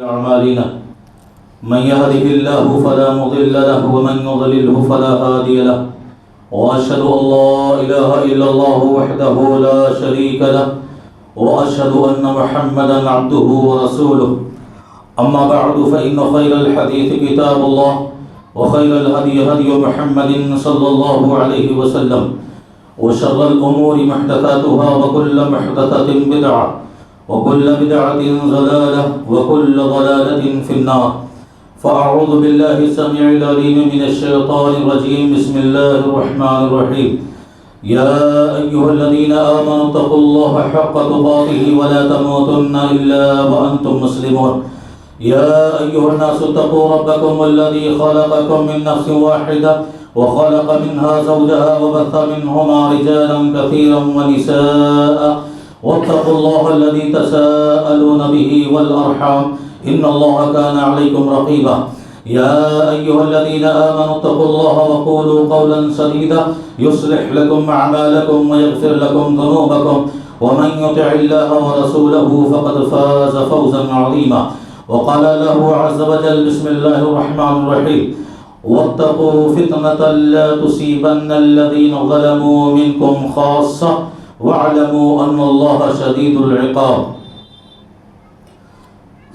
أعمالنا من يهده الله فلا مضل له ومن يضلله فلا هادي له وأشهد أن لا إله إلا الله وحده لا شريك له وأشهد أن محمدا عبده ورسوله أما بعد فإن خير الحديث كتاب الله وخير الهدي هدي محمد صلى الله عليه وسلم وشر الأمور محدثاتها وكل محدثة بدعة وكل بدعة ضلالة وكل ضلالة في النار فأعوذ بالله السميع العليم من الشيطان الرجيم بسم الله الرحمن الرحيم يا أيها الذين آمنوا اتقوا الله حق تقاته ولا تموتن إلا وأنتم مسلمون يا أيها الناس اتقوا ربكم الذي خلقكم من نفس واحدة وخلق منها زوجها وبث منهما رجالا كثيرا ونساء واتقوا الله الذي تساءلون به والأرحام إن الله كان عليكم رقيبا يا أيها الذين آمنوا اتقوا الله وقولوا قولا سديدا يصلح لكم أعمالكم ويغفر لكم ذنوبكم ومن يطع الله ورسوله فقد فاز فوزا عظيما وقال له عز وجل بسم الله الرحمن الرحيم واتقوا فتنة لا تصيبن الذين ظلموا منكم خاصة وَاعْلَمُوا أَنَّ اللَّهَ شَدِيدُ الْعِقَابِ۔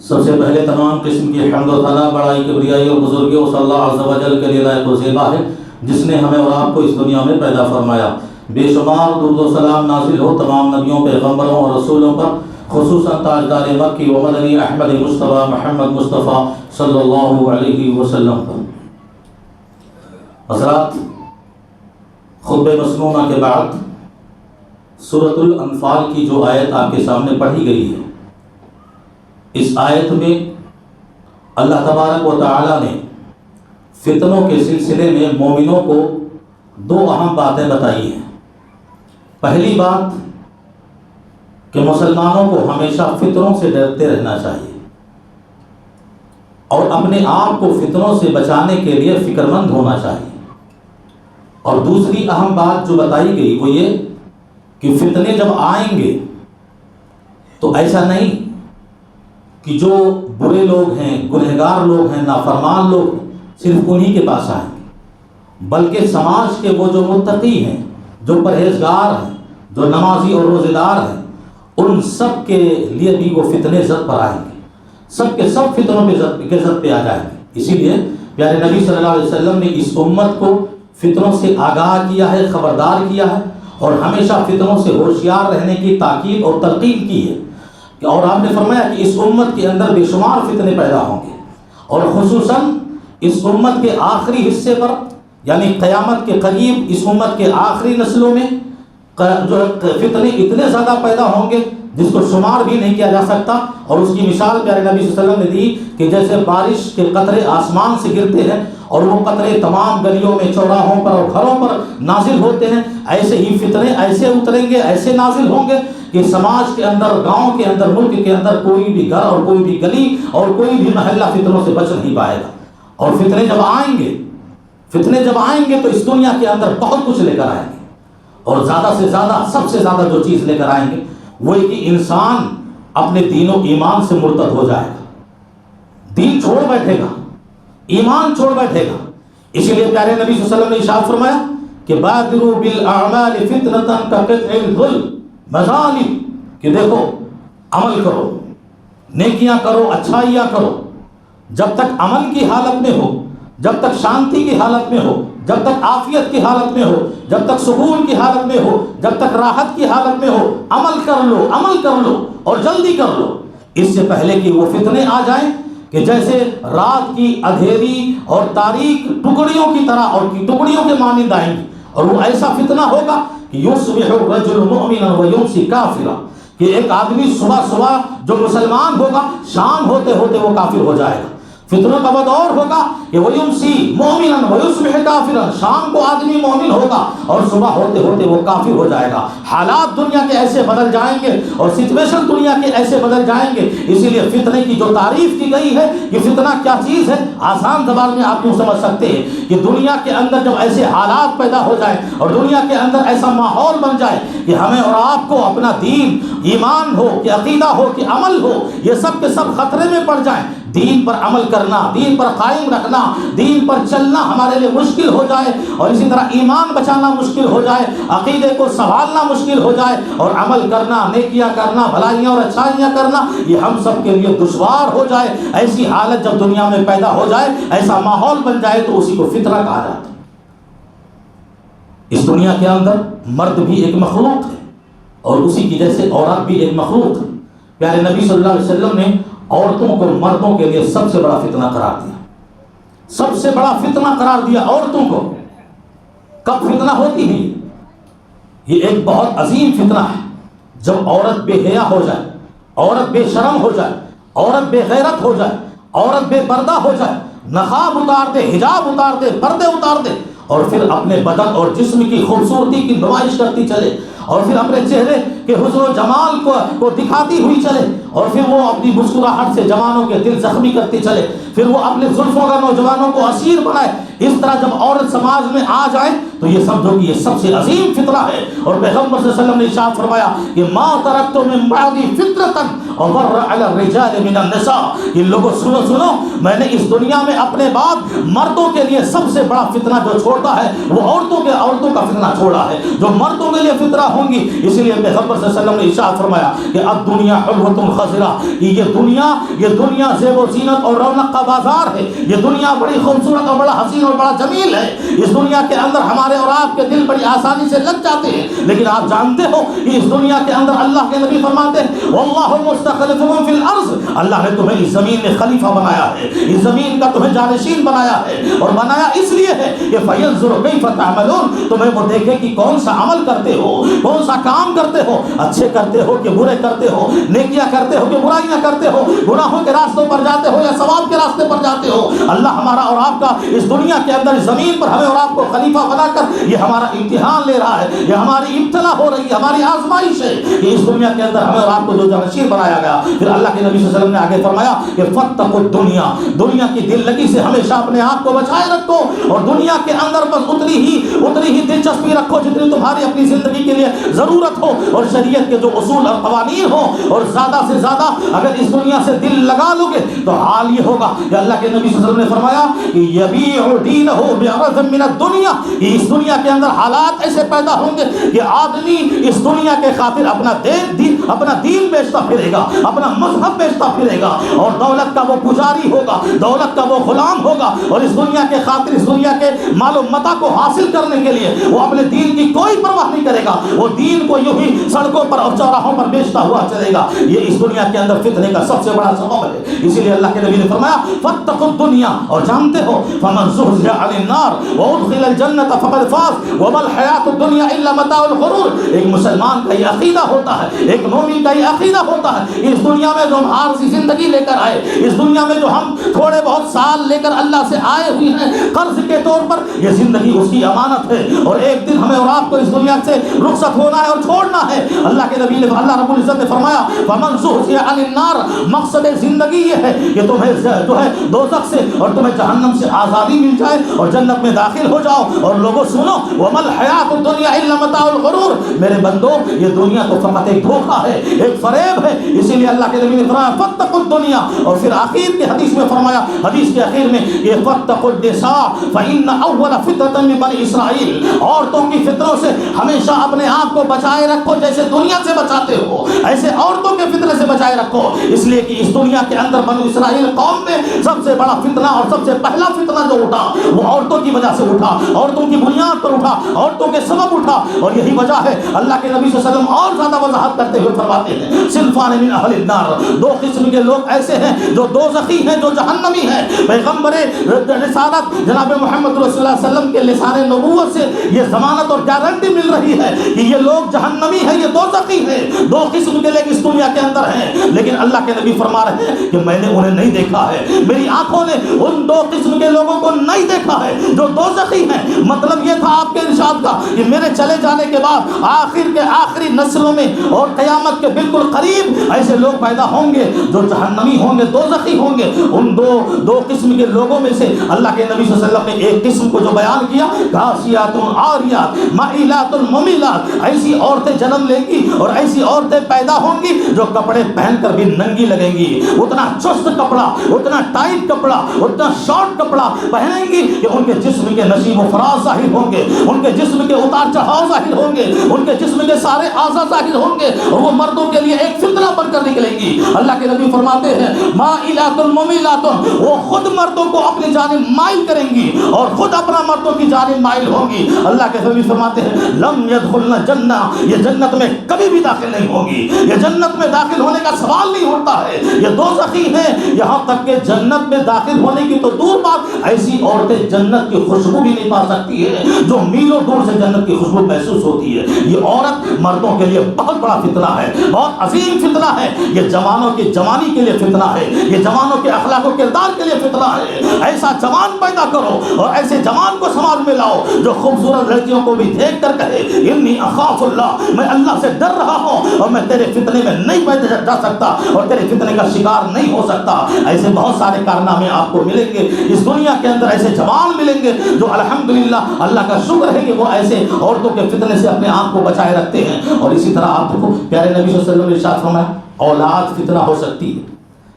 سب سے پہلے تمام قسم کی حمد و ثنا بڑائی کبریائی اور بزرگی اس اللہ عز و جل کے لیے لائق و زیبا ہے جس نے ہمیں اور آپ کو اس دنیا میں پیدا فرمایا۔ بے شمار درود و سلام نازل ہو تمام نبیوں پیغمبروں اور رسولوں پر، خصوصاً تاجدار مکی و مدنی احمد مصطفیٰ محمد مصطفیٰ صلی اللہ علیہ وسلم پر۔ حضرات، خطبہ مسنونہ کے بعد سورۃ الانفال کی جو آیت آپ کے سامنے پڑھی گئی ہے، اس آیت میں اللہ تبارک و تعالی نے فتنوں کے سلسلے میں مومنوں کو دو اہم باتیں بتائی ہیں۔ پہلی بات کہ مسلمانوں کو ہمیشہ فتنوں سے ڈرتے رہنا چاہیے اور اپنے آپ کو فتنوں سے بچانے کے لیے فکر مند ہونا چاہیے۔ اور دوسری اہم بات جو بتائی گئی وہ یہ کہ فتنے جب آئیں گے تو ایسا نہیں کہ جو برے لوگ ہیں، گنہگار لوگ ہیں، نافرمان لوگ ہیں، صرف انہی کے پاس آئیں گے، بلکہ سماج کے وہ جو متقی ہیں، جو پرہیزگار ہیں، جو نمازی اور روزے دار ہیں، ان سب کے لیے بھی وہ فتنے زد پر آئیں گے، سب کے سب فتنوں کے زد پہ آ جائیں گے۔ اسی لیے پیارے نبی صلی اللہ علیہ وسلم نے اس امت کو فتنوں سے آگاہ کیا ہے، خبردار کیا ہے اور ہمیشہ فتنوں سے ہوشیار رہنے کی تاکید اور تلقین کی ہے۔ اور آپ نے فرمایا کہ اس امت کے اندر بے شمار فتنے پیدا ہوں گے، اور خصوصاً اس امت کے آخری حصے پر، یعنی قیامت کے قریب اس امت کے آخری نسلوں میں جو فتنے اتنے زیادہ پیدا ہوں گے جس کو شمار بھی نہیں کیا جا سکتا۔ اور اس کی مثال پیارے نبی صلی اللہ علیہ وسلم نے دی کہ جیسے بارش کے قطرے آسمان سے گرتے ہیں اور وہ قطرے تمام گلیوں میں، چوراہوں پر اور گھروں پر نازل ہوتے ہیں، ایسے ہی فتنے ایسے اتریں گے، ایسے نازل ہوں گے کہ سماج کے اندر، گاؤں کے اندر، ملک کے اندر کوئی بھی گھر اور کوئی بھی گلی اور کوئی بھی محلہ فتنوں سے بچ نہیں پائے گا۔ اور فتنے جب آئیں گے تو اس دنیا کے اندر بہت کچھ لے کر آئیں گے، اور زیادہ سے زیادہ، سب سے زیادہ جو چیز لے کر آئیں گے وہ ہے کہ انسان اپنے دین و ایمان سے مرتد ہو جائے گا، دین چھوڑ بیٹھے گا، ایمان چھوڑ بیٹھے گا۔ اسی لیے پیارے نبی صلی اللہ علیہ وسلم نے ارشاد فرمایا کہ بادروا بالاعمال فتنة كقطع الظل مظالم، کہ دیکھو عمل کرو، نیکیاں کرو، اچھائیاں کرو، جب تک عمل کی حالت میں ہو، جب تک شانتی کی حالت میں ہو، جب تک عافیت کی حالت میں ہو، جب تک سکون کی حالت میں ہو، جب تک راحت کی حالت میں ہو، عمل کر لو اور جلدی کر لو، اس سے پہلے کہ وہ فتنے آ جائیں کہ جیسے رات کی اندھیری اور تاریک ٹکڑیوں کی طرح اور کی ٹکڑیوں کے مانند آئیں گی۔ اور وہ ایسا فتنہ ہوگا کہ یصبح الرجل مؤمنا ویمسی کافرا، کہ ایک آدمی صبح جو مسلمان ہوگا شام ہوتے ہوتے وہ کافر ہو جائے گا۔ فتنوں کا وہ دور ہوگا کہ ویمسی مومنا ویصبح کافرا، شام کو آدمی مومن ہوگا اور صبح ہوتے ہوتے وہ کافر ہو جائے گا۔ حالات دنیا کے ایسے بدل جائیں گے اور سچویشن دنیا کے ایسے بدل جائیں گے۔ اسی لیے فتنے کی جو تعریف کی گئی ہے کہ فتنہ کیا چیز ہے، آسان زبان میں آپ یوں سمجھ سکتے ہیں کہ دنیا کے اندر جب ایسے حالات پیدا ہو جائیں اور دنیا کے اندر ایسا ماحول بن جائے کہ کہ ہمیں اور آپ کو اپنا دین، ایمان ہو کہ عقیدہ ہو کہ عمل ہو، یہ سب کے سب خطرے میں پڑ جائیں. دین پر عمل کرنا، دین پر قائم رکھنا، دین پر چلنا ہمارے لیے مشکل ہو جائے، اور اسی طرح ایمان بچانا مشکل ہو جائے، عقیدے کو سنبھالنا مشکل ہو جائے، اور عمل کرنا، نیکیاں کرنا، بھلائیاں اور اچھائیاں کرنا یہ ہم سب کے لیے دشوار ہو جائے. ایسی حالت جب دنیا میں پیدا ہو جائے، ایسا ماحول بن جائے تو اسی کو فطرہ کہا جاتا ہے. اس دنیا کے اندر مرد بھی ایک مخلوق ہے اور اسی کی جیسے عورت بھی ایک مخلوق ہے. پیارے نبی صلی اللہ علیہ وسلم نے عورتوں کو مردوں کے لیے سب سے بڑا فتنہ قرار دیا. سب سے بڑا فتنہ قرار دیا عورتوں کو. کب فتنہ ہوتی ہے؟ یہ ایک بہت عظیم فتنہ ہے جب عورت بے حیا ہو جائے، عورت بے شرم ہو جائے، عورت بے غیرت ہو جائے، عورت بے پردہ ہو جائے، نقاب اتار دے، حجاب اتار دے، پردے اتار دے، اور پھر اپنے بدن اور جسم کی خوبصورتی کی نمائش کرتی چلے، اور پھر اپنے چہرے کے حسن و جمال کو دکھاتی ہوئی چلے، اور پھر وہ اپنی مسکراہٹ سے جوانوں کے دل زخمی کرتی چلے، پھر وہ اپنے زلفوں کا نوجوانوں کو اسیر بنائے. اس طرح جب عورت سماج میں آ جائے تو یہ سمجھو کہ یہ سب سے عظیم فتنہ ہے. اور پیغمبر صلی اللہ علیہ وسلم نے ارشاد فرمایا کہ ما ترکت من بعدی فطرۃ اضر علی الرجال من النساء. یہ لوگوں سنو، میں نے اس دنیا میں اپنے بعد مردوں کے لیے سب سے بڑا فتنہ جو چھوڑا ہے وہ عورتوں کا فتنہ چھوڑا ہے جو مردوں کے لیے فتنہ ہوں گی. اس لیے پیغمبر صلی اللہ علیہ وسلم نے ارشاد فرمایا کہ الدنیا حلوۃ خضرا. یہ دنیا زیب و زینت اور رونق کا بازار ہے. یہ دنیا بڑی خوبصورت اور بڑا حسین اور بڑا جمیل ہے. اس دنیا کے اندر ہمارے اور آپ کے دل بڑی آسانی سے لگ جاتے ہیں، لیکن آپ جانتے ہو کہ اس دنیا کے اندر اللہ کے نبی فرماتے ہیں واللہ مستخلفکم فی الارض. اللہ نے تمہیں اس زمین میں خلیفہ بنایا ہے، اس زمین کا تمہیں جانشین بنایا ہے، اور بنایا اس لیے ہے کہ فینظر کیف تعملون. تمہیں وہ دیکھے کہ کون سا عمل کرتے ہو، کون سا کام کرتے ہو، اچھے کرتے ہو کہ برے کرتے ہو، نیکیاں کرتے ہو کہ برائیاں کرتے ہو، گناہوں کے راستوں پر جاتے ہو یا ثواب کے راستے پر جاتے ہو. اللہ ہمارا اور آپ کا اس دنیا کے اندر اس زمین پر ہمیں اور آپ کو خلیفہ بنا کر یہ ہمارا امتحان لے رہا ہے، یہ ہماری ابتلا ہو رہی ہے، ہماری آزمائش ہے کہ اس دنیا کے اندر ہمیں اور آپ کو جو جانشین بنایا گیا. پھر اللہ کے نبی صلی اللہ علیہ وسلم نے آگے فرمایا کہ فاتقوا الدنیا. دنیا کی دل لگی سے ہمیشہ اپنے آپ کو بچائے رکھو، اور دنیا کے اندر بس اتنی ہی دلچسپی رکھو جتنی تمہاری اپنی زندگی کے لیے ضرورت ہو، اور شریعت کے جو اصول اور قوانین ہو، اور زیادہ سے زیادہ اگر اس دنیا سے دل لگا لو گے تو حال یہ ہوگا کہ اللہ کے نبی صلی اللہ علیہ وسلم نے فرمایا کہ یبیع دینہ بعرض من الدنیا. اس دنیا کے اندر حالات ایسے پیدا ہوں گے کہ آدمی اس دنیا کے خاطر اپنا دین بیچتا پھرے گا، اپنا مذہب بیچتا پھرے گا، اور دولت کا وہ پجاری ہوگا، دولت کا وہ غلام ہوگا، اور اس دنیا کے خاطر اس دنیا کے مال و متاع کو حاصل کرنے کے لیے وہ اپنے دین کی کوئی پرواہ نہیں کرے گا. وہ دین کو یوں ہی سڑکوں پر اور چوراہوں پر بیچتا ہوا چلے گا. یہ اس دنیا کے اندر فتنے کا سب سے بڑا سبب ہے. اسی لیے اللہ کے نبی نے فرمایا فاتقوا الدنیا. اور جانتے ہو فمن زحزح عن النار وادخل الجنة فقد فاز وما الحیاة الدنیا الا متاع الغرور. ایک مسلمان کا یہ عقیدہ ہوتا ہے، ایک مومن کا یہ عقیدہ ہوتا ہے، اس دنیا میں جو ہم عارضی زندگی لے کر آئے، اس دنیا میں جو ہم تھوڑے بہت سال لے کر اللہ سے آئے ہوئے ہیں قرض کے طور پر، یہ زندگی اس کی امانت ہے، اور ایک دن ہمیں اور آپ کو اس دنیا سے رخصت ہونا ہے اور چھوڑنا ہے. اللہ کے نبی نے، اللہ رب العزت نے فرمایا فمن زحزح عن النار. مقصد زندگی یہ ہے کہ تمہیں جو ہے دوزخ سے اور تمہیں جہنم سے آزادی مل جائے اور جنت میں داخل ہو جاؤ. اور لوگوں سنو وما الحیاۃ الدنیا الا متاع الغرور. میرے بندو یہ دنیا تو فقط ایک دھوکہ ہے، ایک فریب ہے. اسی لیے اللہ کے نبی نے فرمایا فاتقوا الدنیا. اور پھر آخر کے حدیث میں فرمایا، حدیث کے اخیر میں یہ فاتقوا النساء فإن أول فتنة من بني اسرائیل. عورتوں کی فتنوں سے ہمیشہ اپنے آپ کو بچائے رکھو، جیسے دنیا سے بچاتے ہو ایسے عورتوں کے فتنے سے بچائے رکھو. اس لیے کہ اس دنیا کے اندر بنو اسرائیل قوم میں سب سے بڑا فتنہ اور سب سے پہلا فتنہ جو اٹھا وہ عورتوں کی وجہ سے اٹھا، عورتوں کی بنیاد پر اٹھا، عورتوں کے سبب اٹھا. اور یہی وجہ ہے اللہ کے نبی صلی اللہ علیہ وسلم اور زیادہ وضاحت کرتے ہوئے فرماتے ہیں صنفان من اہل النار. دو قسم کے لوگ ایسے ہیں جو دوزخی ہیں، جو جہنمی ہیں. پیغمبر رسالت جناب محمد رسول اللہ صلی اللہ علیہ وسلم کے لسان نبوت سے یہ ضمانت اور گارنٹی مل رہی ہے کہ یہ لوگ جہنمی ہیں، یہ دوزخی ہیں. دو قسم کے لوگ اس دنیا کے اندر ہیں، لیکن اللہ کے نبی فرما رہے ہیں کہ میں نے انہیں نہیں دیکھا ہے، میری آنکھوں نے ان دو قسم کے لوگوں کو نہیں دیکھا ہے جو دوزخی ہیں. مطلب مقصد یہ تھا آپ کے ارشاد کا کہ میرے چلے جانے کے بعد آخر کے آخری نسلوں میں اور قیامت کے بالکل قریب ایسے لوگ پیدا ہوں گے جو جہنمی ہوں گے، دوزخی ہوں گے۔ ان دو قسم کے لوگوں میں سے اللہ کے نبی صلی اللہ علیہ وسلم نے ایک قسم کو جو بیان کیا، غاشیات عاریات مائلات ممیلات، ایسی عورتیں جنم لیں گی اور ایسی عورتیں پیدا ہوں گی جو کپڑے پہن کر بھی ننگی لگیں گی، اتنا چست کپڑا، اتنا ٹائٹ کپڑا، اتنا شارٹ کپڑا پہنیں گی کہ ان کے جسم کے نشیب و فراز ظاہر ہوں گے، ان کے جسم کے اتار چڑھاؤ ظاہر ہوں گے، ان کے جسم کے سارے اعضاء ظاہر ہوں گے، اور وہ مردوں کے لیے ایک فتنہ بن کر نکلیں گی۔ اللہ کے نبی فرماتے ہیں مائلات ممیلات، وہ خود مردوں کو اپنی جانب مائل کریں گی اور خود اپنا مردوں کی جانب مائل ہوں گی۔ اللہ کے نبی فرماتے ہیں لم يدخلن جنہ، یہ جنت میں کبھی بھی داخل نہیں ہوگی، یہ جنت میں داخل ہونے کا سوال نہیں ہوتا ہے، یہ دوزخی ہیں۔ یہاں تک کہ جنت میں داخل ہونے کی تو دور بات، ایسی عورتیں جنت کی خوشبو بھی نہیں پا سکتی ہے جو میلوں دور سے جنت کی خوشبو محسوس ہوتی ہے۔ یہ عورت مردوں کے لیے بہت بڑا فتنہ ہے، بہت عظیم فتنہ ہے، یہ جوانوں کی جوانی کے لیے فتنہ ہے، یہ جوانوں کے اخلاق و کردار کے لیے فتنہ ہے۔ ایسا جوان پیدا کرو اور ایسے جوان کو سماج میں لاؤ جو خوبصورت لڑکیوں کو بھی دیکھ کر کہے انی اخاف اللہ، میں اللہ سے ڈر رہا ہوں اور میں تیرے فتنے میں نہیں پیدا جا سکتا اور تیرے فتنے کا شکار نہیں ہو سکتا۔ ایسے بہت سارے کارنامے آپ کو ملیں گے اس دنیا کے اندر، ایسے جوان ملیں گے جو الحمدللہ اللہ کا شکر ہے کہ وہ ایسے عورتوں کے فتنے سے اپنے آپ کو بچائے رکھتے ہیں۔ اور اسی طرح آپ دیکھو پیارے نبی صلی اللہ علیہ وسلم نے ارشاد فرمایا اولاد فتنہ ہو سکتی ہے،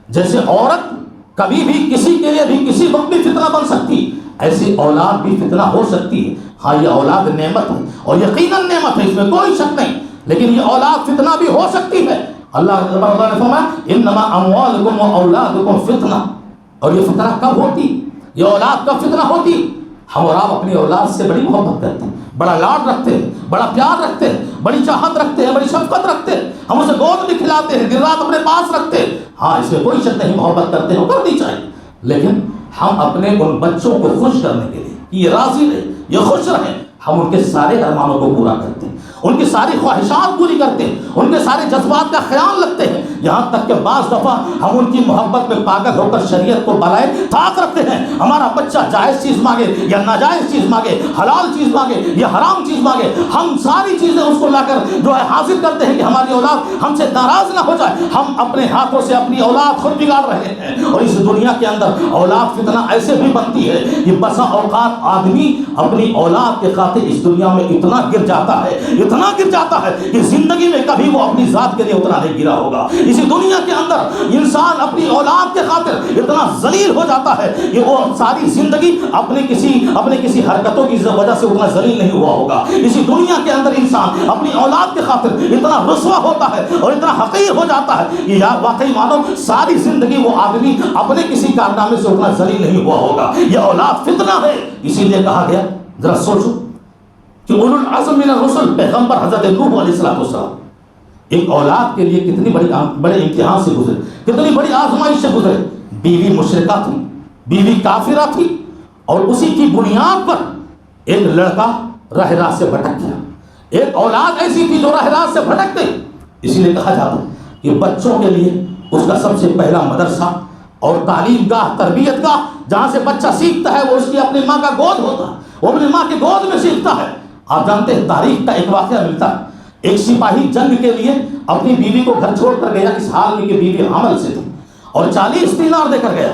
جیسے عورت کبھی بھی کسی کے لیے بھی کسی وقت بھی فتنہ بن سکتی، ایسی اولاد بھی فتنہ ہو سکتی ہے۔ ہاں یہ اولاد نعمت ہے اور یقیناً نعمت ہے، اس میں کوئی شک نہیں، لیکن یہ اولاد فتنہ بھی ہو سکتی ہے۔ اللہ تعالیٰ نے فرمایا انما اموالکم و اولادکم فتنہ، اور یہ فتنہ کب ہوتی؟ یہ اولاد کب فتنہ ہوتی؟ ہم اور آپ اپنی اولاد سے بڑی محبت کرتے ہیں، بڑا لاڈ رکھتے ہیں، بڑا پیار رکھتے ہیں، بڑی چاہت رکھتے ہیں، بڑی شفقت رکھتے ہیں، ہم اسے گود میں کھلاتے ہیں، دن رات اپنے پاس رکھتے ہیں۔ ہاں اس میں کوئی شک نہیں، محبت کرتے ہیں، کرنی چاہیے، لیکن ہم اپنے ان بچوں کو خوش کرنے کے لیے کہ یہ راضی رہے، یہ خوش رہیں، ہم ان کے سارے ارمانوں کو پورا کرتے ہیں، ان کی ساری خواہشات پوری کرتے ہیں، ان کے سارے جذبات کا خیال رکھتے ہیں، یہاں تک کہ بعض دفعہ ہم ان کی محبت میں پاگل ہو کر شریعت کو بالائے طاق رکھتے ہیں۔ ہمارا بچہ جائز چیز مانگے یا ناجائز چیز مانگے، حلال چیز مانگے یا حرام چیز مانگے، ہم ساری چیزیں اس کو لا کر جو ہے حاصل کرتے ہیں کہ ہماری اولاد ہم سے ناراض نہ ہو جائے۔ ہم اپنے ہاتھوں سے اپنی اولاد خود بگاڑ رہے ہیں، اور اس دنیا کے اندر اولاد فتنہ ایسے بھی بنتی ہے کہ بسا اوقات آدمی اپنی اولاد کے خاطر اس دنیا میں اتنا گر جاتا ہے، اتنا گر جاتا ہے کہ زندگی میں کبھی وہ اپنی ذات کے لیے اتنا نہیں گرا ہوگا۔ اسی دنیا کے اندر انسان اپنی اولاد کے خاطر اتنا ذلیل ہو جاتا ہے کہ وہ ساری زندگی اپنے کسی حرکتوں کی وجہ سے اتنا ذلیل نہیں ہوا ہوگا۔ اسی دنیا کے اندر انسان اپنی اولاد کے خاطر اتنا رسوا ہوتا ہے اور اتنا حقیر ہو جاتا ہے کہ یار واقعی مانو ساری زندگی وہ آدمی اپنے کسی کارنامے سے اتنا ذلیل نہیں ہوا ہوگا۔ یہ اولاد فتنہ ہے، اسی لیے کہا گیا، ذرا سوچو کہ اولو العزم من الرسل پیغمبر حضرت نوح علیہ السلام ایک اولاد کے لیے کتنی بڑے امتحان سے گزرے، کتنی بڑی آزمائش سے گزرے۔ بیوی مشرکہ تھی، بیوی کافرہ تھی، اور اسی کی بنیاد پر ایک لڑکا راہ راست سے بھٹک گیا، ایک اولاد ایسی تھی جو راہ راست سے بھٹک گئی۔ اسی لیے کہا جاتا ہے کہ بچوں کے لیے اس کا سب سے پہلا مدرسہ اور تعلیم گاہ، تربیت گاہ، جہاں سے بچہ سیکھتا ہے وہ اس کی اپنی ماں کا گود ہوتا ہے، وہ اپنی ماں کی گود میں سیکھتا ہے۔ آپ جانتے ہیں تاریخ کا ایک واقعہ ملتا ہے، ایک سپاہی جنگ کے لیے اپنی بیوی کو گھر چھوڑ کر گیا اس حال میں کہ بیوی حامل سے تھی، اور 40 دینار دے کر گیا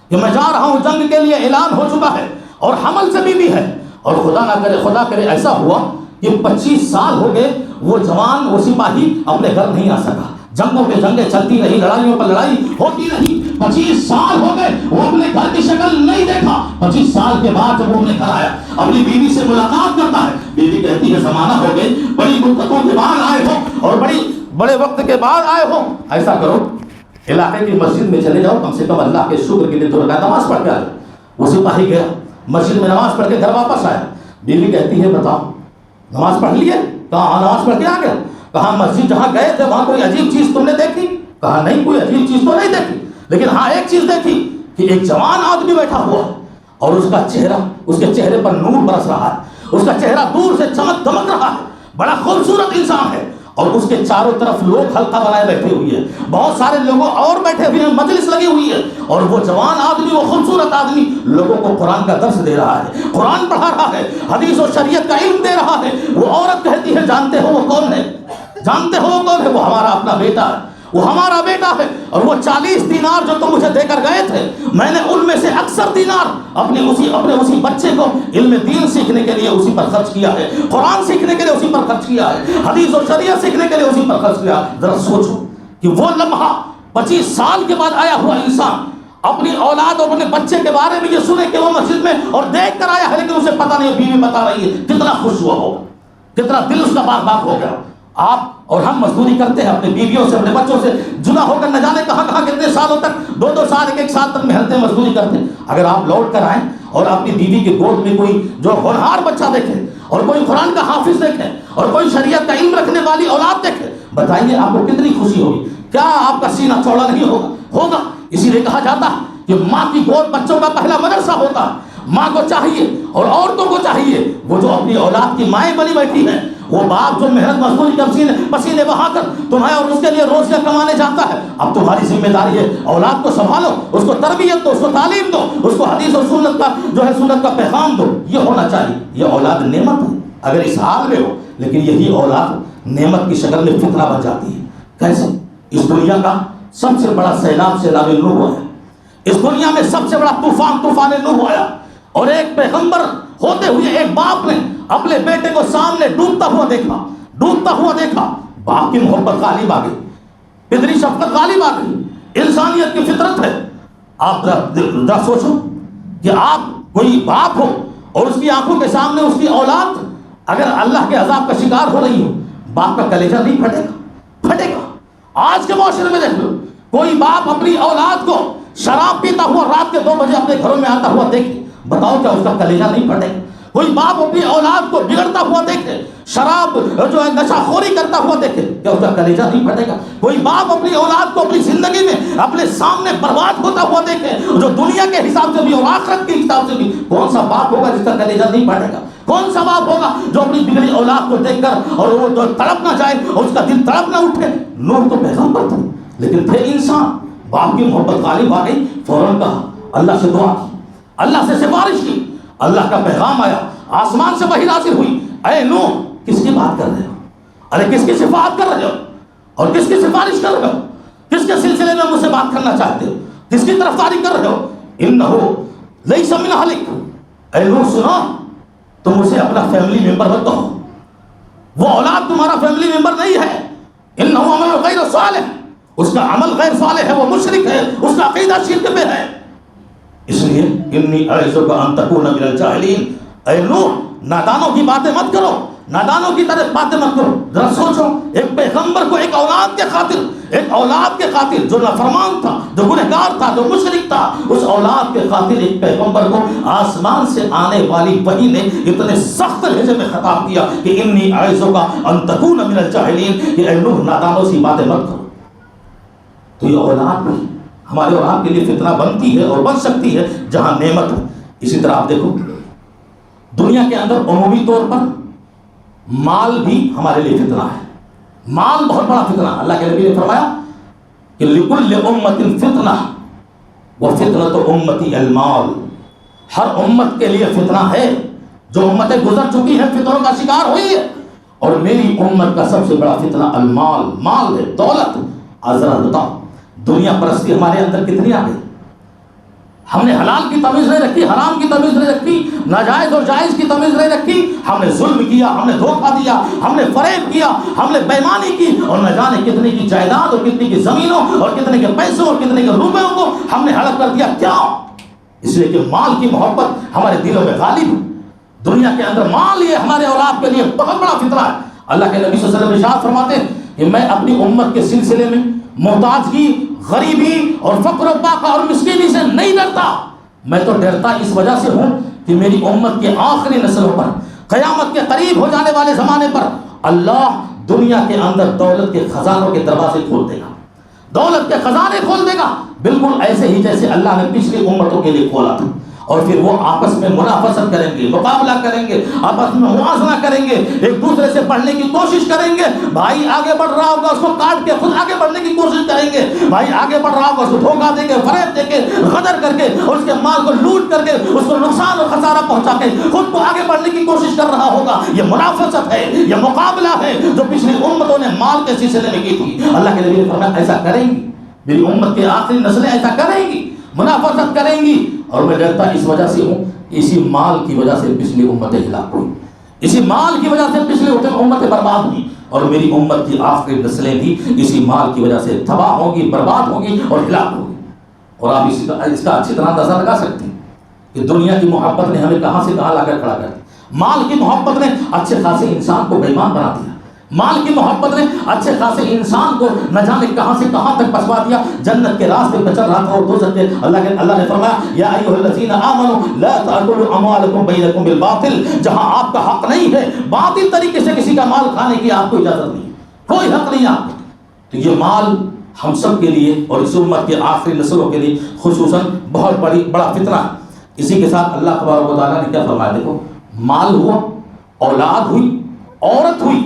کہ میں جا رہا ہوں جنگ کے لیے، اعلان ہو چکا ہے اور حمل سے بیوی ہے، اور خدا کرے ایسا ہوا کہ 25 سال ہو گئے وہ جوان، وہ سپاہی اپنے گھر نہیں آ سکا، جنگوں پہ جنگیں چلتی رہی، لڑائیوں پر لڑائی ہوتی رہی، 25 سال ہو گئے وہ اپنے گھر کی شکل نہیں دیکھا۔ 25 سال کے بعد جب وہ اپنے گھر آیا، اپنی بیوی سے ملاقات کرتا ہے، بیوی کہتی ہے زمانہ ہو گئے، بڑی مدتوں کے بعد آئے ہو اور بڑے وقت کے بعد آئے ہو، ایسا کرو علاقے کی مسجد میں چلے جاؤ، کم سے کم اللہ کے شکر کے لیے 2 رکعت نماز پڑھ کے آ جاؤ۔ وہ سپاہی گیا مسجد میں نماز پڑھ کے گھر واپس آیا، بیوی کہتی ہے بتاؤ نماز پڑھ لی ہے؟ کہا نماز پڑھ کے آ گیا۔ کہا مسجد جہاں گئے تھے وہاں کوئی عجیب چیز تم نے دیکھی؟ کہا نہیں کوئی عجیب چیز تو نہیں دیکھی، لیکن ہاں ایک چیز دیکھی کہ ایک جوان آدمی بیٹھا ہوا اور اس کا چہرہ، اس کے چہرے پر نور برس رہا ہے، اس کا چہرہ دور سے چمک دمک رہا ہے، بڑا خوبصورت انسان ہے، اور اس کے چاروں طرف لوگ حلقہ بنائے بیٹھے ہوئے ہیں, بہت سارے لوگوں اور بیٹھے ہوئے ہیں, مجلس لگی ہوئی ہے, اور وہ جوان آدمی, وہ خوبصورت آدمی لوگوں کو قرآن کا درس دے رہا ہے, قرآن پڑھا رہا ہے, حدیث و شریعت کا علم دے رہا ہے. وہ عورت کہتی ہے جانتے ہو وہ کون ہے, جانتے ہو وہ کون ہے, وہ ہمارا اپنا بیٹا ہے, وہ ہمارا بیٹا ہے. اور وہ 40 دینار جو تم مجھے دے کر گئے تھے, میں نے ان میں سے اکثر دینار اپنے اسی بچے کو علم دین سیکھنے کے لیے اسی پر خرچ کیا ہے, قرآن سیکھنے کے لیے اسی پر خرچ کیا ہے, حدیث و شریعت سیکھنے کے لیے اسی پر خرچ کیا. ذرا سوچو کہ وہ لمحہ 25 سال کے بعد آیا ہوا انسان اپنی اولاد اور اپنے بچے کے بارے میں یہ سنے کہ وہ مسجد میں اور دیکھ کر آیا ہے, لیکن اسے پتہ نہیں, بیوی بتا رہی ہے, کتنا خوش ہوا ہوگا, کتنا دل اس کا باغ باغ ہو گیا. آپ اور ہم مزدوری کرتے ہیں اپنی بیویوں سے, اپنے بچوں سے جدا ہو کر نہ جانے کہاں کہاں کتنے سالوں تک, 2 سال 1 سال تک محنتیں مزدوری کرتے ہیں. اگر آپ لوٹ کر آئیں اور اپنی بیوی کے گود میں کوئی جو ہونہار بچہ دیکھیں, اور کوئی قرآن کا حافظ دیکھیں, اور کوئی شریعت کا علم رکھنے والی اولاد دیکھیں, بتائیے آپ کو کتنی خوشی ہوگی. کیا آپ کا سینہ چوڑا نہیں ہوگا؟ اسی لیے کہا جاتا ہے کہ ماں کی گود بچوں کا پہلا مدرسہ ہوتا ہے. ماں کو چاہیے اور عورتوں کو چاہیے, وہ جو اپنی اولاد کی مائیں بنی بیٹھی ہیں, وہ باپ جو محنت مزدوری کر پسینے بہا کر تمہیں اور اس کے لیے روزیاں کمانے جاتا ہے, اب تمہاری ذمہ داری ہے اولاد کو سنبھالو, اس کو تربیت دو, اس کو تعلیم دو, اس کو حدیث اور سنت کا پیغام دو. یہ ہونا چاہیے. یہ اولاد نعمت ہے اگر اس حال میں ہو, لیکن یہی اولاد نعمت کی شکل میں فتنہ بن جاتی ہے. کیسے؟ اس دنیا کا سب سے بڑا سیلاب نوح ہے. اس دنیا میں سب سے بڑا طوفان نوح آیا, اور ایک پیغمبر ہوتے ہوئے ایک باپ نے اپنے بیٹے کو سامنے ڈوبتا ہوا دیکھا. باپ کی محبت غالب آ گئی, پدری شفقت غالب آ گئی, انسانیت کی فطرت ہے. آپ ذرا سوچو کہ آپ کوئی باپ ہو اور اس کی آنکھوں کے سامنے اس کی اولاد اگر اللہ کے عذاب کا شکار ہو رہی ہو, باپ کا کلیجہ نہیں پھٹے گا. آج کے معاشرے میں دیکھ لو, کوئی باپ اپنی اولاد کو شراب پیتا ہوا رات کے 2 بجے اپنے گھروں میں آتا ہوا دیکھے, بتاؤ کیا اس کا کلیجہ نہیں پھٹے گا؟ کوئی باپ اپنی اولاد کو بگڑتا ہوا دیکھے, شراب جو ہے نشہ خوری کرتا ہوا دیکھے, کیا اس کا کلیجہ نہیں پھٹے گا؟ کوئی باپ اپنی اولاد کو اپنی زندگی میں اپنے سامنے برباد ہوتا ہوا دیکھے, جو دنیا کے حساب سے بھی اور آخرت کے حساب سے بھی, کون سا باپ ہوگا جس کا کلیجہ نہیں پھٹے گا؟ کون سا باپ ہوگا جو اپنی بگڑی اولاد کو دیکھ کر اور وہ تڑپ نہ جائے اور اس کا دل تڑپ نہ اٹھے؟ نوح تو پیغمبر تھے, لیکن تھے انسان. باپ کی محبت غالب آ گئی, فوراً کہا, اللہ سے دعا کی, اللہ سے سفارش کی, اللہ کا پیغام آیا, آسمان سے وحی نازل ہوئی. اے نوح, کس کی بات کر رہے ہو؟ ارے کس کی صفات کر رہے ہو اور کس کی سفارش کر رہے ہو؟ کس کے سلسلے میں مجھ سے بات کرنا چاہتے ہو؟ کس کی طرفداری کر رہے ہو؟ انہو لیس من اہلک. اے نوح سنو, تم اسے اپنا فیملی ممبر مت کہو, وہ اولاد تمہارا فیملی ممبر نہیں ہے. انہو عمل غیر صالح, اس کا عمل غیر صالح ہے, وہ مشرک ہے, اس کا عقیدہ شرک پہ ہے. اس لیے انی اعظک ان تکون من الجاہلین. اے نوح, نادانوں کی باتیں مت کرو, نادانوں کی طرح باتیں مت کرو. ذرا سوچو, ایک پیغمبر کو ایک اولاد کے قاتل جو نافرمان تھا, جو گنہگار تھا, جو مشرک تھا, اس اولاد کے قاتل ایک پیغمبر کو آسمان سے آنے والی وحی نے اتنے سخت لہجے میں خطاب کیا کہ انی اعظک ان تکون من الجاہلین, کہ اے نوح نادانوں سی باتیں مت کرو. تو یہ اولاد بھی ہمارے اور آپ کے لیے فتنہ بنتی ہے اور بن سکتی ہے جہاں نعمت ہے. اسی طرح آپ دیکھو دنیا کے اندر عمومی طور پر مال بھی ہمارے لیے فتنہ ہے. مال بہت بڑا فتنہ. اللہ کے نبی نے فرمایا کہ لکل امت فتنہ وفتنۃ امتی المال. ہر امت کے لیے فتنہ ہے. جو امتیں گزر چکی ہیں فتنوں کا شکار ہوئی ہے, اور میری امت کا سب سے بڑا فتنہ المال, مال ہے, دولت. ذرا بتاؤ دنیا پرستی ہمارے اندر کتنی آ گئی؟ ہم نے حلال کی تمیز نہیں رکھی, حرام کی تمیز نہیں رکھی, ناجائز اور جائز کی تمیز نہیں رکھی. ہم نے ظلم کیا, ہم نے دھوکہ دیا, ہم نے فریب کیا, ہم نے بےمانی کی, اور نہ جانے کتنے کی جائیداد اور کتنے کی زمینوں اور کتنے کے پیسوں اور کتنے کے روپیوں کو ہم نے ہڑپ کر دیا. کیوں؟ اس لیے کہ مال کی محبت ہمارے دلوں میں غالب ہے. دنیا کے اندر مال یہ ہمارے اولاد کے لیے بہت بڑا فتنہ ہے. اللہ کے نبی صلی اللہ علیہ وسلم ارشاد فرماتے ہیں کہ میں اپنی امت کے سلسلے میں محتاجگی, غریبی اور فقر و فاقہ اور مسکینی سے نہیں ڈرتا. میں تو ڈرتا اس وجہ سے ہوں کہ میری امت کے آخری نسلوں پر, قیامت کے قریب ہو جانے والے زمانے پر اللہ دنیا کے اندر دولت کے خزانوں کے دروازے کھول دے گا, دولت کے خزانے کھول دے گا, بالکل ایسے ہی جیسے اللہ نے پچھلی امتوں کے لیے کھولا تھا. اور پھر وہ آپس میں منافست کریں گے، مقابلہ کریں گے، آپس میں موازنہ کریں گے، ایک دوسرے سے بڑھنے کی کوشش کریں گے. بھائی آگے بڑھ رہا ہوگا اس کو کاٹ کے خود آگے بڑھنے کی کوشش کریں گے، بھائی آگے بڑھ رہا ہوگا اس کو دھوکہ دے کے، فریب دے کے، غدر کر کے، اور اس کے مال کو لوٹ کر کے، اس کو نقصان اور خسارہ پہنچا کے خود کو آگے بڑھنے کی کوشش کر رہا ہوگا. یہ منافست ہے، یہ مقابلہ ہے جو پچھلی امتوں نے مال کے سلسلے میں کی تھی. اللہ کے نبی نے فرمایا ایسا کریں گی، میری امت کے آخری نسلیں ایسا کریں گی، منافست کریں گی. اور میں ڈرتا اس وجہ سے ہوں، اسی مال کی وجہ سے پچھلی امتیں ہلاک ہوئی، اسی مال کی وجہ سے پچھلی امتیں برباد ہوئی، اور میری امت کی آخری نسلیں بھی اسی مال کی وجہ سے تباہ ہوگی، برباد ہوگی اور ہلاک ہوگی. اور آپ اس کا اچھی طرح اندازہ لگا سکتے ہیں کہ دنیا کی محبت نے ہمیں کہاں سے کہاں لا کر کھڑا کر دیا. مال کی محبت نے اچھے خاصے انسان کو بے ایمان بنا دیا، مال کی محبت نے اچھے خاصے انسان کو نہ جانے کہاں سے کہاں تک پھنسوا دیا، جنت کے راستے پہ چل رہا تھا اور دوزخ کے. اللہ نے فرمایا یا ایھا الذین آمنوا لا تأکلوا اموالکم بینکم بالباطل، جہاں آپ کا حق نہیں ہے باطل طریقے سے کسی کا مال کھانے کی آپ کو اجازت نہیں، کوئی حق نہیں آپ کو. تو یہ مال ہم سب کے لیے اور اس امت کے آخری نسلوں کے لیے خصوصاً بہت بڑا فتنہ ہے. اسی کے ساتھ اللہ تبارک و تعالیٰ نے کیا فرمایا، دیکھو مال ہوا، اولاد ہوئی، عورت ہوئی،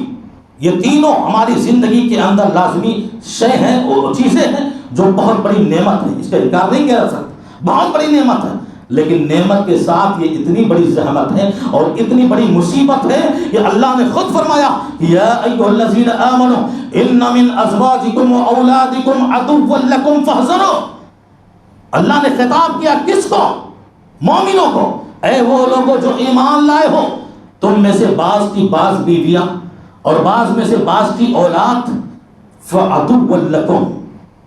یہ تینوں ہماری زندگی کے اندر لازمی شے ہیں اور چیزیں ہیں جو بہت بڑی نعمت ہے، اس کا انکار نہیں کیا جا سکتا، بہت بڑی نعمت ہے. لیکن نعمت کے ساتھ یہ اتنی بڑی زحمت ہے اور اتنی بڑی مصیبت ہے کہ اللہ نے خود فرمایا یا ایھا الذین آمنوا ان من ازواجکم واولادکم عدوا لکم فاحذروا. اللہ نے خطاب کیا کس کو؟ مومنوں کو. اے وہ لوگوں جو ایمان لائے ہو، تم میں سے بعض کی بعض بیویاں اور بعض میں سے بعض کی اولاد فعدوا لکم،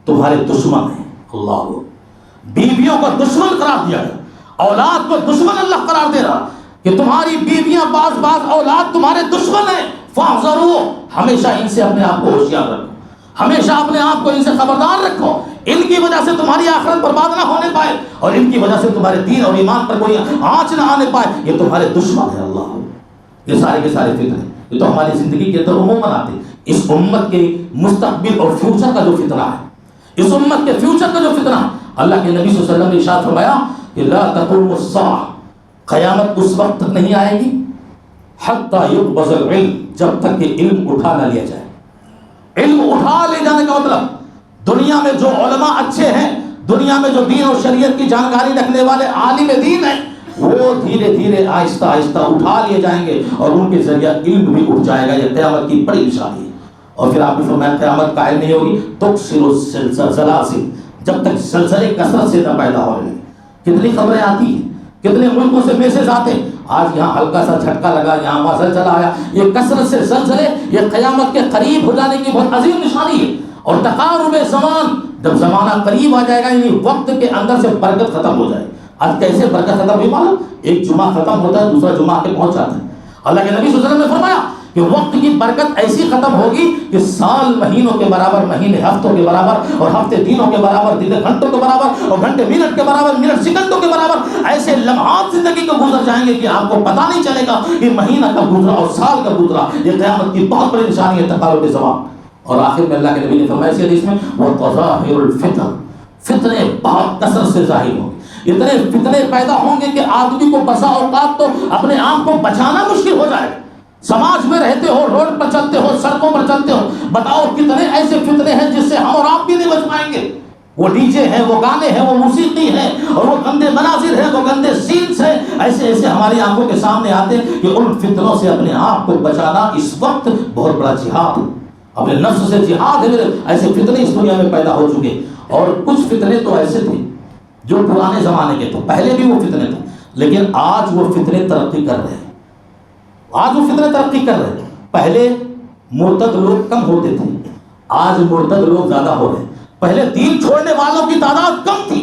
تمہارے دشمن ہیں. اللہ، بیویوں کو دشمن قرار دیا گیا، اولاد کو دشمن اللہ قرار دے رہا کہ تمہاری بیویاں بعض اولاد تمہارے دشمن ہیں. فاحذروا، ہمیشہ ان سے اپنے آپ کو ہوشیار رکھو، ہمیشہ اپنے آپ کو ان سے خبردار رکھو. ان کی وجہ سے تمہاری آخرت برباد نہ ہونے پائے اور ان کی وجہ سے تمہارے دین اور ایمان پر کوئی آنچ نہ آنے پائے. یہ تمہارے دشمن ہے. اللہ، یہ سارے کے سارے فتنے یہ تو ہماری زندگی کے اندر عموماً آتے ہیں. اس امت کے مستقبل اور فیوچر کا جو فتنہ ہے، اس امت کے فیوچر کا جو فتنہ ہے، اللہ کے نبی صلی اللہ علیہ وسلم نے ارشاد فرمایا کہ لا تقوم الساعہ، قیامت اس وقت تک نہیں آئے گی حتی یقبض العلم، جب تک کہ علم اٹھا نہ لیا جائے. علم اٹھا لے جانے کا مطلب دنیا میں جو علماء اچھے ہیں، دنیا میں جو دین اور شریعت کی جانکاری رکھنے والے عالم دین ہیں، وہ دھیرے دھیرے آہستہ آہستہ اٹھا لیے جائیں گے اور ان کے ذریعہ علم بھی اٹھ جائے گا. یہ قیامت کی بڑی نشانی ہے. اور پھر آپ نے فرمایا قیامت قائم نہیں ہوگی تکثر الزلازل، جب تک زلزلے کثرت سے نہ پیدا ہو رہے. کتنی خبریں آتی ہیں، کتنے ملکوں سے میسج آتے ہیں، آج یہاں ہلکا سا جھٹکا لگا، یہاں وہاں زلزلہ آیا. یہ کثرت سے زلزلے یہ قیامت کے قریب ہو جانے کی بہت عظیم نشانی ہے. اور تقارب زمان، جب زمانہ قریب آ جائے گا یعنی وقت کے اندر سے برکت ختم ہو جائے. آج کیسے برکت ختم ہوئی معلوم؟ ایک جمعہ ختم ہوتا ہے دوسرا جمعہ آ کے پہنچ جاتا ہے. اللہ کے نبی صلی اللہ علیہ وسلم نے فرمایا کہ وقت کی برکت ایسی ختم ہوگی کہ سال مہینوں کے برابر، مہینے ہفتوں کے برابر، اور ہفتے دنوں کے برابر، دن گھنٹوں کے برابر، اور گھنٹے منٹ کے برابر، منٹ سیکنڈوں کے برابر. ایسے لمحات زندگی کو گزر جائیں گے کہ آپ کو پتہ نہیں چلے گا کہ مہینہ کب گزرا اور سال کب گزرا. یہ قیامت کی بہت بڑی نشانی ہے، تقارب زمان. اور آخر میں اللہ کے نبی نے فرمایا اسی حدیث میں وَتَظَاهِرُ الْفِتَنِ، فتنے بہت کثرت سے ظاہر ہوں گے. اتنے فتنے پیدا ہوں گے کہ آدمی کو بسا اوقات تو اپنے آپ کو بچانا مشکل ہو جائے. سماج میں رہتے ہو، روڈ پر چلتے ہو، سڑکوں پر چلتے ہو، بتاؤ کتنے ایسے فتنے ہیں جس سے ہم اور آپ بھی نہیں بچ پائیں گے. وہ ڈی جے ہیں، وہ گانے ہیں، وہ موسیقی ہے، اور وہ گندے مناظر ہیں، وہ گندے سینس ہیں. ایسے ایسے ہماری آنکھوں کے سامنے آتے ہیں کہ ان فتنوں سے اپنے آپ کو بچانا اس وقت بہت بڑا جہاد ہے. اپنے نفس سے جہاد ہے. ایسے فتنے اس دنیا میں پیدا ہو چکے. اور کچھ فتنے تو ایسے تھے جو پرانے زمانے کے تھے، پہلے بھی وہ فتنے تھے، لیکن آج وہ فتنے ترقی کر رہے ہیں. آج وہ فتنے ترقی کر رہے ہیں. پہلے مرتد لوگ کم ہوتے تھے، آج مرتد لوگ زیادہ ہو رہے ہیں. پہلے دین چھوڑنے والوں کی تعداد کم تھی،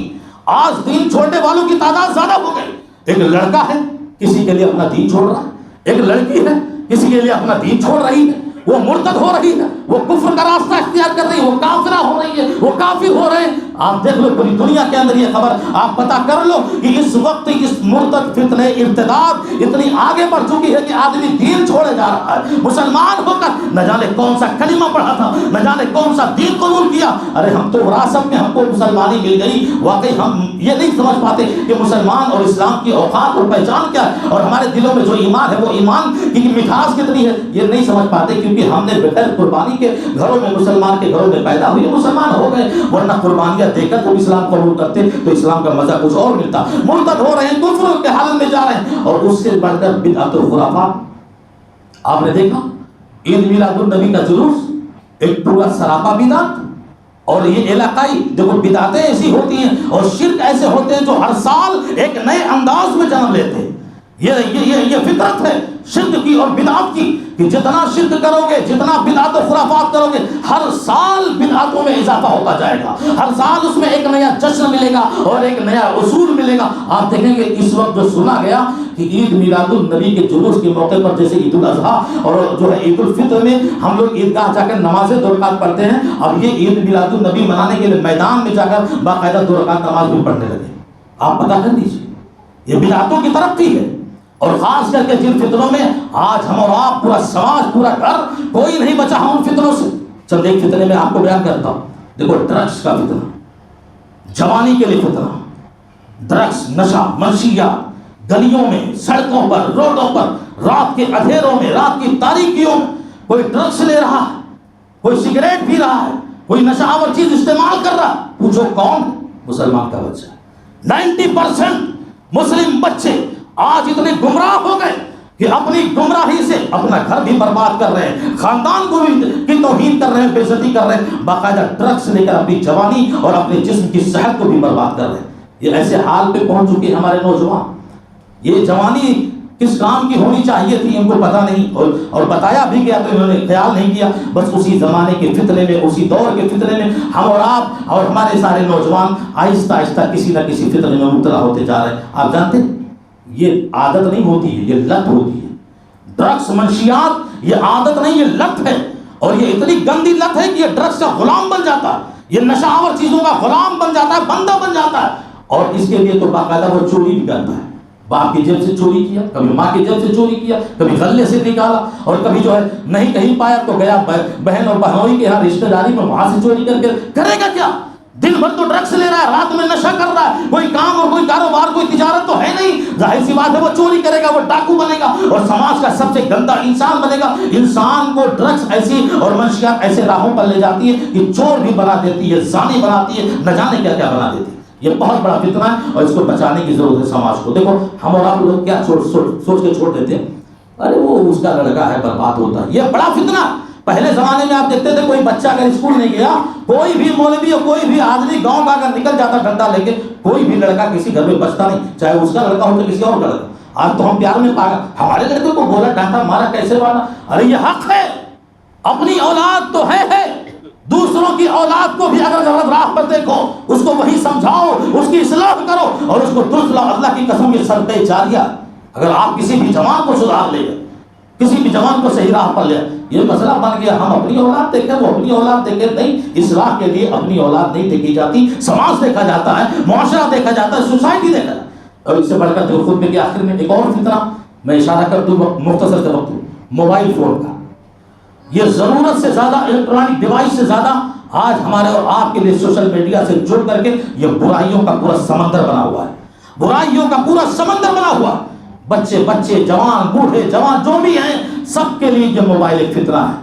آج دین چھوڑنے والوں کی تعداد زیادہ ہو گئی. ایک لڑکا ہے کسی کے لیے اپنا دین چھوڑ رہا ہے، ایک لڑکی ہے کسی کے لیے اپنا دین چھوڑ رہی ہے، وہ مرتد ہو رہی ہے، وہ کفر کا راستہ اختیار کر رہی ہے، وہ کافرہ ہو رہی ہے، وہ کافر ہو رہے ہیں. آپ دیکھ لو پوری دنیا کے اندر یہ خبر آپ پتا کر لو کہ اس وقت اس مرتد فتنہ ارتداد اتنی آگے بڑھ چکی ہے کہ آدمی دین چھوڑے جا رہا ہے مسلمان ہو کر، نہ جانے کون سا کلمہ پڑھا تھا، نہ جانے کون سا دین قبول کیا، ارے ہم تو وراثت میں ہم کو مسلمانی مل گئی، واقعی ہم یہ نہیں سمجھ پاتے کہ مسلمان اور اسلام کی اوقات اور پہچان کیا ہے، اور ہمارے دلوں میں جو ایمان ہے وہ ایمان کی مٹھاس کتنی ہے یہ نہیں سمجھ پاتے، کیونکہ ہم نے بغیر قربانی کے گھروں میں مسلمان کے گھروں میں پیدا ہوئے مسلمان ہو گئے، ورنہ قربانیاں دے کر جب اسلام قبول کرتے تو اسلام کا مزہ کچھ اور ملتا۔ مرتد ہو رہے ہیں، کفر کے حالت میں جا رہے ہیں، اور اس سے بڑھ کر بدعت و خرافات آپ نے دیکھا، عید میلاد النبی کا جلوس ایک پورا سراپا بدعت، اور یہ علاقائی دیکھو بدعتیں ایسی ہوتی ہیں اور شرک ایسے ہوتے ہیں جو ہر سال ایک نئے انداز میں جنم لیتے ہیں۔ یہ فطرت ہے شرک کی اور بدعت کی کہ جتنا شرک کرو گے، جتنا بدعت و خرافات کرو گے، ہر سال بدعتوں میں اضافہ ہوتا جائے گا، ہر سال اس میں ایک نیا جشن ملے گا اور ایک نیا اصول ملے گا۔ آپ دیکھیں گے اس وقت جو سنا گیا کہ عید میلاد النبی کے جلوس کے موقع پر جیسے عید الاضحیٰ اور جو ہے عید الفطر میں ہم لوگ عیدگاہ جا کر نماز 2 رکعت پڑھتے ہیں، اب یہ عید میلاد النبی منانے کے لیے میدان میں جا کر باقاعدہ 2 رکعت نماز بھی پڑھنے لگے۔ آپ پتہ کر لیجیے یہ بدعتوں کی ترقی ہے، اور خاص کر کے جن فتنوں میں آج ہم اور آپ پورا سماج پورا گھر کوئی نہیں بچا ہم ان فتنوں سے۔ چند ایک فتنے میں آپ کو بیان کرتا ہوں، دیکھو ڈرگس کا فتنہ، جوانی کے لیے فتنہ، ڈرگس، نشہ، منشیات، گلیوں میں، سڑکوں پر، روڈوں پر، رات کے اندھیروں میں، رات کی تاریکیوں میں کوئی ڈرگس لے رہا ہے، کوئی سگریٹ پی رہا ہے، کوئی نشہ آور چیز استعمال کر رہا ہے، پوچھو کون؟ مسلمان کا بچہ۔ 90% مسلم بچے آج اتنے گمراہ ہو گئے کہ اپنی گمراہی سے اپنا گھر بھی برباد کر رہے ہیں، خاندان کو بھی کی توہین کر رہے ہیں، بے عزتی کر رہے ہیں، باقاعدہ ڈرگس لے کر اپنی جوانی اور اپنے جسم کی صحت کو بھی برباد کر رہے ہیں۔ یہ ایسے حال پہ پہنچ چکے ہیں ہمارے نوجوان۔ یہ جوانی کس کام کی ہونی چاہیے تھی ان کو پتہ نہیں، اور بتایا بھی گیا تو انہوں نے خیال نہیں کیا، بس اسی زمانے کے فتنے میں، اسی دور کے فتنے میں ہم اور آپ اور ہمارے سارے نوجوان آہستہ آہستہ کسی نہ کسی فتنے میں مبتلا ہوتے جا رہے ہیں۔ آپ جانتے ہیں یہ عادت نہیں ہوتی ہے، یہ لت ہوتی ہے۔ ڈرگس، منشیات یہ عادت نہیں، یہ لت ہے، اور یہ اتنی گندی لت ہے کہ یہ ڈرگس کا غلام بن جاتا ہے، یہ نشہ آور چیزوں کا غلام بن جاتا ہے، بندہ بن جاتا ہے، اور اس کے لیے تو باقاعدہ وہ چوری بھی کرتا ہے۔ باپ کی جیب سے چوری کیا، کبھی ماں کی جیب سے چوری کیا، کبھی غلے سے نکالا، اور کبھی جو ہے نہیں کہیں پایا تو گیا بہن اور بہنوئی کے یہاں رشتہ داری میں، وہاں سے چوری کر کے کرے گا کیا؟ دن بھر تو ڈرگس لے رہا ہے، رات میں نشہ کر رہا ہے، کوئی کام اور کوئی کاروبار کوئی تجارت تو ہے نہیں، ظاہر سی بات ہے وہ چوری کرے گا، وہ ڈاکو بنے گا اور سماج کا سب سے گندا انسان بنے گا۔ انسان کو ڈرگس ایسی اور منشیات ایسے راہوں پر لے جاتی ہے کہ چور بھی بنا دیتی ہے، زانی بناتی ہے، نہ جانے کیا کیا بنا دیتی ہے۔ یہ بہت بڑا فتنہ ہے اور اس کو بچانے کی ضرورت ہے سماج کو۔ دیکھو ہم اور آپ لوگ کیا سوچ کے چھوڑ دیتے ہیں، ارے وہ اس کا لڑکا ہے برباد ہوتا ہے، یہ بڑا فتنہ۔ پہلے زمانے میں آپ دیکھتے تھے کوئی بچہ اگر اسکول نہیں گیا، کوئی بھی مولوی اور کوئی بھی آدمی گاؤں کا اگر نکل جاتا ڈنڈا لے کے، کوئی بھی لڑکا کسی گھر میں بچتا نہیں، چاہے اس کا لڑکا ہو تو کسی اور کا لڑکا۔ آج تو ہم پیار میں پاگل، ہمارے لڑکے کو بولا ڈانٹا مارا کیسے مارا، ارے یہ حق ہے، اپنی اولاد تو ہے، دوسروں کی اولاد کو بھی اگر غلط راہ پر دیکھو اس کو وہی سمجھاؤ، اس کی اصلاح کرو اور اس کو درست لاؤ۔ اللہ کی قسم یہ صدقہ جاریہ، اگر آپ کسی بھی جوان کو سدھار لے گا، کسی بھی جوان کو صحیح راہ پر لے، یہ مسئلہ بن گیا ہم اپنی اولاد دیکھیں وہ اپنی اولاد دیکھیں، نہیں، اصلاح کے لیے اپنی اولاد نہیں دیکھی جاتی، سماج دیکھا جاتا ہے، معاشرہ دیکھا جاتا ہے، سوسائٹی دیکھا جاتا ہے۔ اور اس سے بڑھ کر جو خطبے کے آخر میں ایک اور فتنہ میں اشارہ کر دوں مختصر سے وقت، موبائل فون کا، یہ ضرورت سے زیادہ الیکٹرانک ڈیوائس سے زیادہ آج ہمارے اور آپ کے لیے سوشل میڈیا سے جڑ کر کے یہ برائیوں کا پورا سمندر بنا ہوا ہے، برائیوں کا پورا سمندر بنا ہوا ہے۔ بچے جوان بوڑھے جوان جو بھی ہیں سب کے لیے یہ موبائل ایک فتنہ ہے۔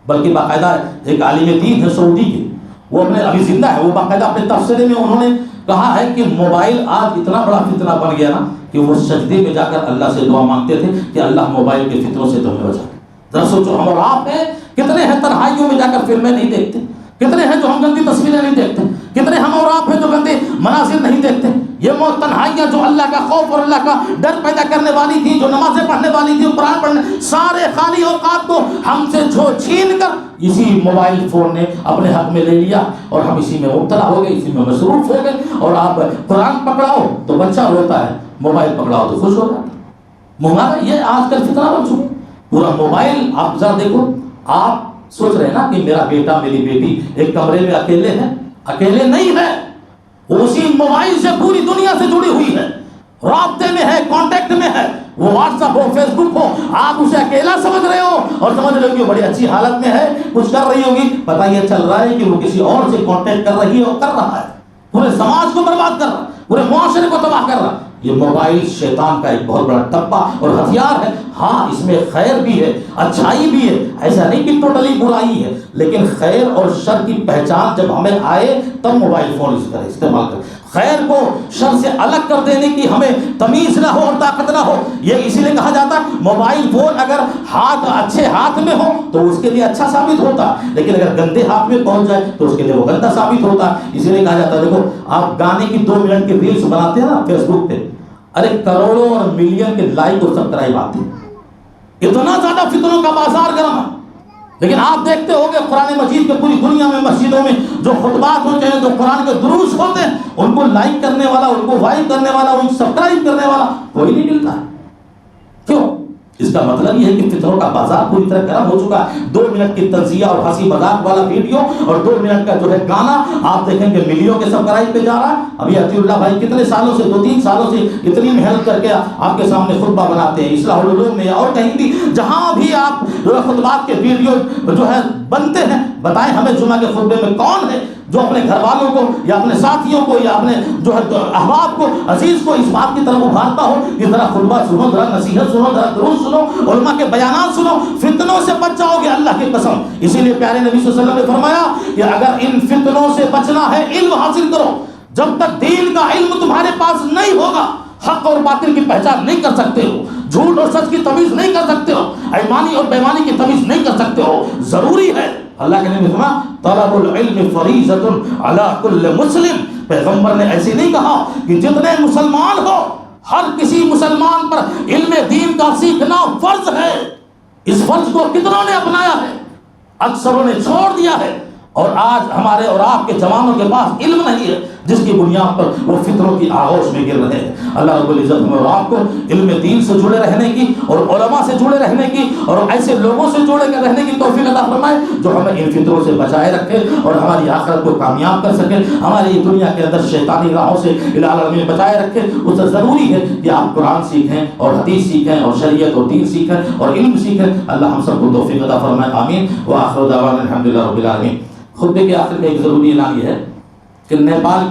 بلکہ باقاعدہ ایک عالم دین ہے سعودی کے، وہ اپنے ابھی زندہ ہے، وہ باقاعدہ اپنے تفسیرے میں انہوں نے کہا ہے کہ موبائل آج اتنا بڑا فتنہ بن گیا نا کہ وہ سجدے میں جا کر اللہ سے دعا مانگتے تھے کہ اللہ موبائل کے فتنوں سے تمہیں بچا۔ ذرا سوچو ہم اور آپ ہیں کتنے ہیں تنہائیوں میں جا کر فلمیں نہیں دیکھتے، کتنے ہیں جو ہم گندی تصویریں نہیں دیکھتے، کتنے ہم اور آپ ہیں جو گندے مناظر نہیں دیکھتے۔ یہ وہ تنہائیاں جو اللہ کا خوف اور اللہ کا ڈر پیدا کرنے والی تھی، جو نمازیں پڑھنے والی تھی، قرآن پڑھنے، سارے خالی اوقات کو ہم سے چھین کر اسی موبائل فون نے اپنے حق میں لے لیا اور ہم اسی میں مبتلا ہو گئے، اسی میں مصروف ہو گئے۔ اور آپ قرآن پکڑاؤ تو بچہ روتا ہے، موبائل پکڑاؤ تو خوش ہو جاتا ہے۔ ہمارا یہ آج کل فتنہ بن چکا پورا موبائل۔ آپ ذرا دیکھو، آپ سوچ رہے ہیں نا کہ میرا بیٹا میری بیٹی ایک کمرے میں اکیلے ہیں، اکیلے نہیں ہے، اسی موبائل سے پوری دنیا سے جڑی ہوئی ہے، رابطے میں ہے، کانٹیکٹ میں ہے. وہ واٹس ایپ ہو، فیس بک ہو، آپ اسے اکیلا سمجھ رہے ہو اور سمجھ رہے ہو کہ وہ بڑی اچھی حالت میں ہے، کچھ کر رہی ہوگی. پتہ یہ چل رہا ہے کہ وہ کسی اور سے کانٹیکٹ کر رہی ہے اور کر رہا ہے، پورے سماج کو برباد کر رہا ہے، پورے معاشرے کو تباہ کر رہا ہے. یہ موبائل شیطان کا ایک بہت بڑا ٹپا اور ہتھیار ہے. ہاں اس میں خیر بھی ہے، اچھائی بھی ہے، ایسا نہیں کہ ٹوٹلی برائی ہے، لیکن خیر اور شر کی پہچان جب ہمیں آئے تب موبائل فون اس طرح استعمال کریں. خیر کو شر سے الگ کر دینے کی ہمیں تمیز نہ ہو اور طاقت نہ ہو. یہ اسی لیے کہا جاتا ہے موبائل فون اگر اچھے ہاتھ میں ہو تو اس کے لیے اچھا ثابت ہوتا، لیکن اگر گندے ہاتھ میں پہنچ جائے تو اس کے لیے وہ گندا ثابت ہوتا. اسی لیے کہا جاتا ہے دیکھو آپ گانے کی 2 منٹ کی ریلز بناتے ہیں نا فیس بک پہ، ارے کروڑوں اور ملین کے لائک اور سبسکرائب آتے ہیں، اتنا زیادہ فتنوں کا بازار گرم ہے. لیکن آپ دیکھتے ہو کہ قرآن مجید کے پوری دنیا میں مسجدوں میں جو خطبات ہوتے ہیں، جو قرآن کے دروس ہوتے ہیں، ان کو لائک کرنے والا، ان کو وائب کرنے والا، ان کو سبسکرائب کرنے والا کوئی نہیں ملتا ہے. کیوں؟ اس کا مطلب یہ ہے کہ فطروں کا بازار پوری طرح گرم ہو چکا ہے. 2 منٹ کی تنزیہ اور ہنسی مذاق والا ویڈیو اور 2 منٹ کا جو ہے گانا آپ دیکھیں کہ ملیوں کے سبسکرائب پہ جا رہا ہے. ابھی عطیہ اللہ بھائی کتنے سالوں سے 2-3 سالوں سے اتنی محنت کر کے آپ کے سامنے خطبہ بناتے ہیں، اصلاح العلوم میں یا اور کہیں بھی جہاں بھی آپ خطبات کے ویڈیو جو ہے بنتے ہیں، بتائیں ہمیں جمعہ کے خطبے میں کون ہے جو اپنے گھر والوں کو یا اپنے ساتھیوں کو یا اپنے جو ہے احباب کو، عزیز کو اس بات کی طرف ابھارتا ہو کہ ذرا خطبہ سنو، ذرا نصیحت سنو، ذرا درود سنو، علماء کے بیانات سنو، فتنوں سے بچ جاؤ گے اللہ کی قسم. اسی لیے پیارے نبی صلی اللہ علیہ وسلم نے فرمایا کہ اگر ان فتنوں سے بچنا ہے علم حاصل کرو. جب تک دین کا علم تمہارے پاس نہیں ہوگا حق اور باطل کی پہچان نہیں کر سکتے ہو، جھوٹ اور سچ کی تمیز نہیں کر سکتے ہو، ایمانی اور بےمانی کی تمیز نہیں کر سکتے ہو. ضروری ہے، اللہ کے نبی نے فرمایا طلب العلم فریضۃ علی کل مسلم. پیغمبر نے ایسے نہیں کہا کہ جتنے مسلمان ہو ہر کسی مسلمان پر علم دین کا سیکھنا فرض ہے. اس فرض کو کتنوں نے اپنایا ہے، اکثروں نے چھوڑ دیا ہے. اور آج ہمارے اور آپ کے جوانوں کے پاس علم نہیں ہے جس کی بنیاد پر وہ فطروں کی آغوش میں گر رہے ہیں. اللہ رب العزت ہمیں اور آپ کو علم دین سے جڑے رہنے کی اور علماء سے جڑے رہنے کی اور ایسے لوگوں سے جڑے رہنے کی توفیق عطا فرمائے جو ہمیں ان فطروں سے بچائے رکھے اور ہماری آخرت کو کامیاب کر سکے، ہماری دنیا کے اندر شیطانی راہوں سے الہ العالمین بچائے رکھے. اس سے ضروری ہے کہ آپ قرآن سیکھیں اور حدیث سیکھیں اور شریعت اور دین سیکھیں اور علم سیکھیں. اللہ ہم سب کو توفیق عطا فرمائے. آمین. وآخر دعوانا الحمدللہ رب العالمین. خطبے کے آخر میں ایک ضروری اعلان یہ ہے کہ نیپال